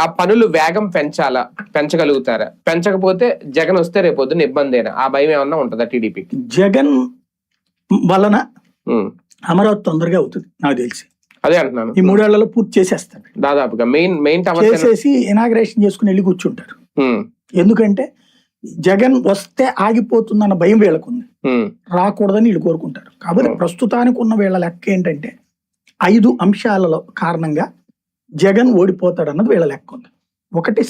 ఆ పనులు వేగం పెంచగలుగుతారా? పెంచకపోతే జగన్ వస్తే రేపొద్దున ఇబ్బందేనా? ఆ భయం ఏమన్నా ఉంటుందా టీడీపీకి? జగన్ వలన అమరావతి తొందరగా అవుతుంది నాకు తెలిసి. అదే అంటున్నాను, ఈ 3 ఏళ్లలో పూర్తి చేసేస్తాడు దాదాపుగా. మెయిన్ చేసేసి ఇనాగ్రేషన్ చేసుకుని వెళ్ళి కూర్చుంటారు. ఎందుకంటే జగన్ వస్తే ఆగిపోతుందన్న భయం వీళ్ళకుంది, రాకూడదని వీళ్ళు కోరుకుంటారు. కాబట్టి ప్రస్తుతానికి ఉన్న వీళ్ళ లెక్క ఏంటంటే 5 అంశాలలో కారణంగా జగన్ ఓడిపోతాడు అన్నది వీళ్ళ లెక్క ఉంది. ఒకటి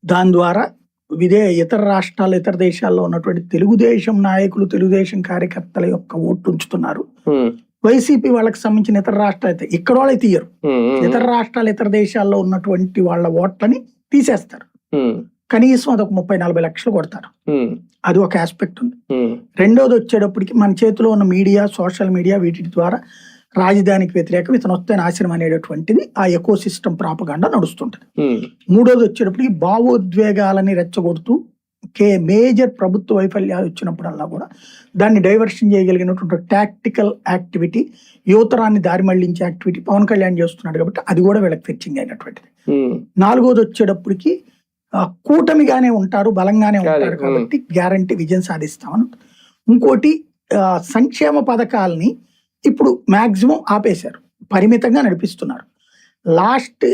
దాని ద్వారా ఇతర రాష్ట్రాలు ఇతర దేశాల్లో ఉన్నటువంటి తెలుగుదేశం నాయకులు తెలుగుదేశం కార్యకర్తల యొక్క ఓట్లు ఉంచుతున్నారు. వైసీపీ వాళ్ళకి సంబంధించిన ఇతర రాష్ట్రాలు అయితే ఇక్కడ వాళ్ళే తీయరు, ఇతర రాష్ట్రాలు ఇతర దేశాల్లో ఉన్నటువంటి వాళ్ళ ఓట్లని తీసేస్తారు. కనీసం అదొక 30-40 లక్షలు కొడతారు. అది ఒక ఆస్పెక్ట్ ఉంది. రెండోది వచ్చేటప్పటికి మన చేతిలో ఉన్న మీడియా, సోషల్ మీడియా, వీటి ద్వారా రాజధానికి వ్యతిరేకం, ఇతను వస్తే నాశనం అనేటటువంటిది ఆ ఎకో సిస్టమ్ ప్రాపగాండా నడుస్తుంటది. మూడోది వచ్చేటప్పటికి భావోద్వేగాలని రెచ్చగొడుతూ మేజర్ ప్రభుత్వ వైఫల్యాలు వచ్చినప్పుడల్లా కూడా దాన్ని డైవర్షన్ చేయగలిగినటువంటి టాక్టికల్ యాక్టివిటీ, యువతరాన్ని దారి మళ్లించే యాక్టివిటీ పవన్ కళ్యాణ్ చేస్తున్నాడు. కాబట్టి అది కూడా వీళ్ళకి ఫెచ్చింగ్ అయినటువంటిది. నాలుగోది వచ్చేటప్పటికి కూటమిగానే ఉంటారు, బలంగానే ఉంటారు కాబట్టి గ్యారంటీ విజయం సాధిస్తామని. ఇంకోటి సంక్షేమ పథకాలని ఇప్పుడు మాక్సిమం ఆపేశారు, పరిమితంగా నడిపిస్తున్నారు. లాస్ట్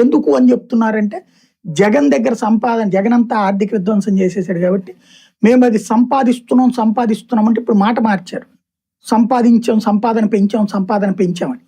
ఎందుకు అని చెప్తున్నారంటే జగన్ దగ్గర జగన్ అంతా ఆర్థిక విధ్వంసం చేసేసాడు కాబట్టి మేము అది సంపాదిస్తున్నాం అంటే ఇప్పుడు మాట మార్చారు. సంపాదన పెంచామని.